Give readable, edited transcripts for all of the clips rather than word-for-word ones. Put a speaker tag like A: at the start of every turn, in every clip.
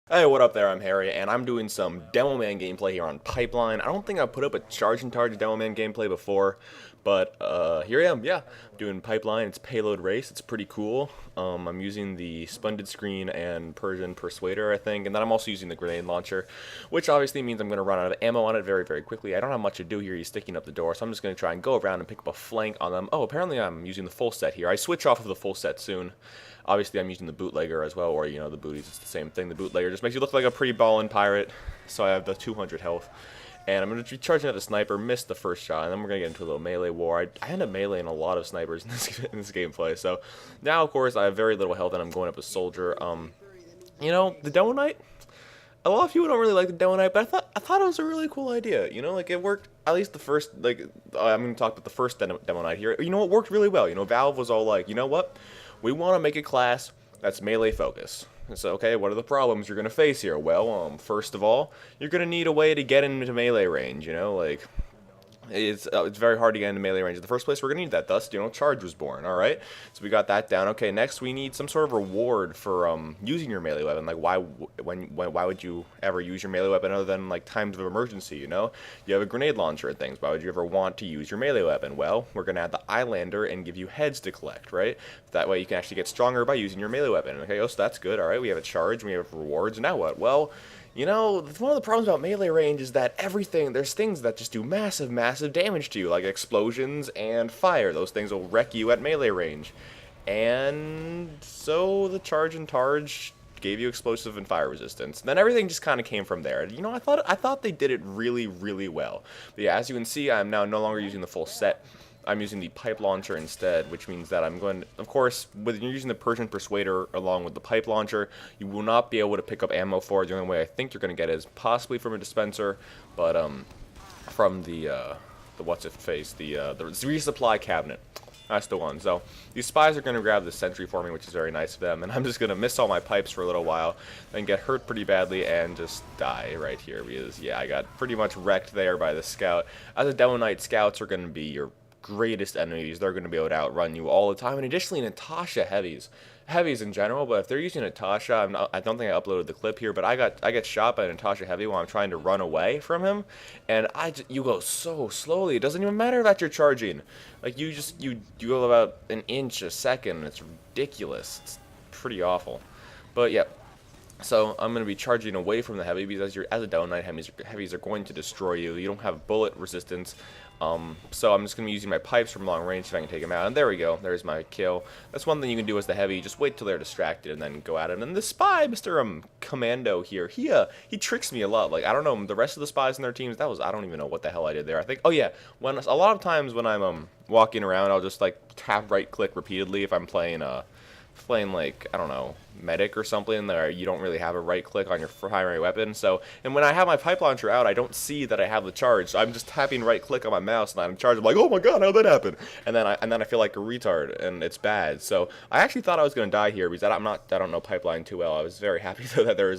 A: Hey, what up there? I'm Harry, and I'm doing some Demo Man gameplay here on Pipeline. I don't think I've put up a Charge and Target Demo Man gameplay before, but here I am, yeah. Doing Pipeline, it's Payload Race, it's pretty cool. I'm using the Splendid screen and Persian Persuader, I think, and then I'm also using the grenade launcher, which obviously means I'm going to run out of ammo on it very, very quickly. I don't have much to do here, he's sticking up the door, so I'm just going to try and go around and pick up a flank on them. Oh, apparently I'm using the full set here. I switch off of the full set soon. Obviously, I'm using the bootlegger as well, or, you know, the booties, it's the same thing. The bootlegger just makes you look like a pretty ballin' pirate, so I have the 200 health. And I'm going to be charging at the sniper, missed the first shot, and then we're going to get into a little melee war. I end up meleeing a lot of snipers in this gameplay, so now, of course, I have very little health, and I'm going up a soldier. You know, the Demoknight, a lot of people don't really like the Demoknight, but I thought it was a really cool idea. You know, like it worked. At least the first, like I'm going to talk about the first Demoknight here. You know, it worked really well. You know, Valve was all like, you know what, we want to make a class that's melee focused. So okay, what are the problems you're going to face here? Well, first of all, you're going to need a way to get into melee range. You know, like. It's very hard to get into melee range. In the first place, we're going to need that. Thus, you know, Charge was born. All right, so we got that down. Okay, next we need some sort of reward for using your melee weapon. Like, why would you ever use your melee weapon other than like times of emergency? You know, you have a grenade launcher and things. Why would you ever want to use your melee weapon? Well, we're going to add the Islander and give you heads to collect. Right, that way you can actually get stronger by using your melee weapon. Okay, oh, so that's good. All right, we have a charge. We have rewards. Now what? Well, you know, one of the problems about melee range is that there's things that just do massive, massive damage to you, like explosions and fire. Those things will wreck you at melee range. And so the Charge and Targe gave you explosive and fire resistance. And then everything just kind of came from there. You know, I thought they did it really, really well. But yeah, as you can see, I'm now no longer using the full set. I'm using the pipe launcher instead, which means that I'm going to, of course, when you're using the Persian Persuader along with the pipe launcher, you will not be able to pick up ammo for it. The only way I think you're going to get it is possibly from a dispenser, but from the what's-it-face, the resupply cabinet. That's the one. So these spies are going to grab the sentry for me, which is very nice of them, and I'm just going to miss all my pipes for a little while, then get hurt pretty badly, and just die right here, because, yeah, I got pretty much wrecked there by the scout. As a Demoknight, scouts are going to be your greatest enemies. They're going to be able to outrun you all the time. And additionally, Natasha heavies in general, but if they're using Natasha, I don't think I uploaded the clip here, but I get shot by Natasha heavy while I'm trying to run away from him, and you go so slowly. It doesn't even matter that you're charging. Like you go about an inch a second. It's ridiculous. It's pretty awful. But yeah. So I'm going to be charging away from the heavy because as a Demoknight, heavies are going to destroy you. You don't have bullet resistance. So I'm just going to be using my pipes from long range if I can take them out. And there we go. There's my kill. That's one thing you can do as the heavy. Just wait till they're distracted and then go at it. And the spy, Mr. Commando here, he tricks me a lot. Like, I don't know, the rest of the spies in their teams, I don't even know what the hell I did there. I think, oh yeah, a lot of times when I'm walking around, I'll just like tap right click repeatedly if I'm playing like, I don't know, medic or something, there you don't really have a right click on your primary weapon. So, and when I have my pipe launcher out, I don't see that I have the charge. So I'm just tapping right click on my mouse and I'm charged. I'm like, oh my god, how'd that happen? And then I feel like a retard and it's bad. So I actually thought I was gonna die here because I don't know pipeline too well. I was very happy though that there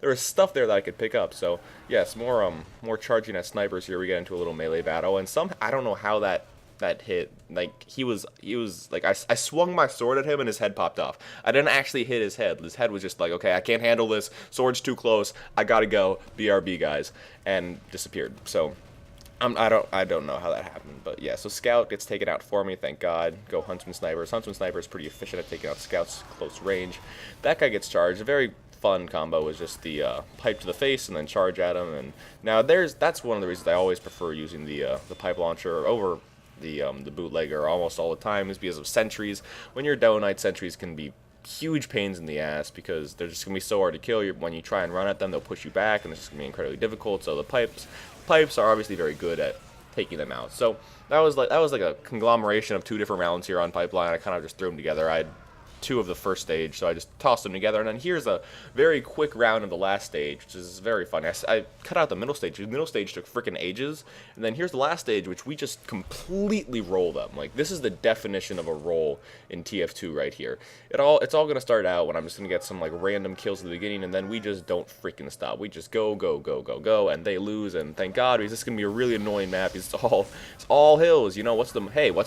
A: was stuff there that I could pick up. So yes, more charging at snipers here. We get into a little melee battle, and I don't know how that hit. Like he was like, I swung my sword at him and his head popped off. I didn't actually hit his head. His head was just like, okay, I can't handle this, sword's too close, I gotta go, BRB guys, and disappeared. So I don't know how that happened, but yeah. So scout gets taken out for me, thank god. Go huntsman snipers. Huntsman sniper is pretty efficient at taking out scouts close range. That guy gets charged. A very fun combo was just the pipe to the face and then charge at him. And now that's one of the reasons I always prefer using the pipe launcher over the bootlegger almost all the time, is because of sentries. When you're Demoknight, sentries can be huge pains in the ass because they're just gonna be so hard to kill. When you try and run at them, they'll push you back, and it's just gonna be incredibly difficult. So the pipes are obviously very good at taking them out. So that was like a conglomeration of two different rounds here on Pipeline. I kind of just threw them together. I had two of the first stage, so I just tossed them together, and then here's a very quick round of the last stage, which is very funny. I cut out the middle stage. The middle stage took freaking ages, and then here's the last stage, which we just completely roll them. Like, this is the definition of a roll in TF2 right here. It's all gonna start out when I'm just gonna get some like random kills at the beginning, and then we just don't freaking stop. We just go, go, and they lose, and thank God, because this is gonna be a really annoying map. It's all hills. You know, what's the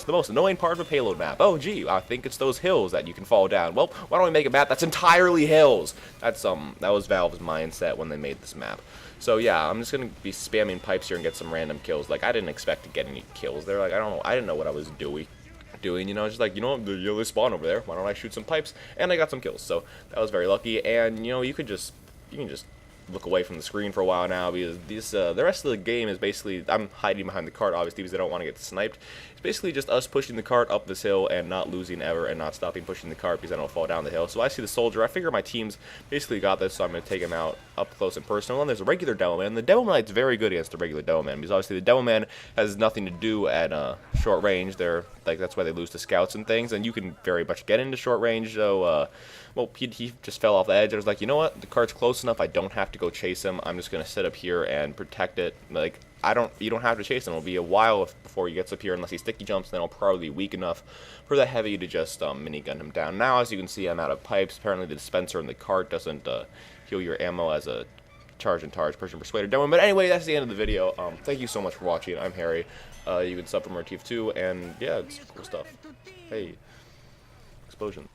A: most annoying part of a payload map? Oh gee, I think it's those hills that you can fall fall down. Well, why don't we make a map that's entirely hills? That was Valve's mindset when they made this map. So yeah, I'm just gonna be spamming pipes here and get some random kills. Like, I didn't expect to get any kills there. Like, I don't know, I didn't know what I was doing, you know, just like, you know, the yellow spawn over there, why don't I shoot some pipes? And I got some kills, so that was very lucky. And you know, you can just look away from the screen for a while now, because the rest of the game is basically, I'm hiding behind the cart obviously because I don't want to get sniped. It's basically just us pushing the cart up this hill and not losing ever, and not stopping pushing the cart because I don't fall down the hill. So I see the soldier, I figure my team's basically got this, so I'm going to take him out up close and personal. And there's a regular Demoman. The Demoknight's very good against the regular Demoman, because obviously the Demoman has nothing to do at short range. They're like, that's why they lose to scouts and things, and you can very much get into short range. So well, he just fell off the edge. I was like, you know what, the cart's close enough, I don't have to go chase him. I'm just gonna sit up here and protect it. Like, you don't have to chase him. It'll be a while before he gets up here, unless he sticky jumps, and then he'll probably be weak enough for the heavy to just minigun him down. Now, as you can see, I'm out of pipes. Apparently the dispenser in the cart doesn't heal your ammo as a charge and targe Persian Persuader demo. But anyway, that's the end of the video. Thank you so much for watching. I'm Harry. You can sub from our TF2, and yeah, it's cool stuff. Hey, explosion.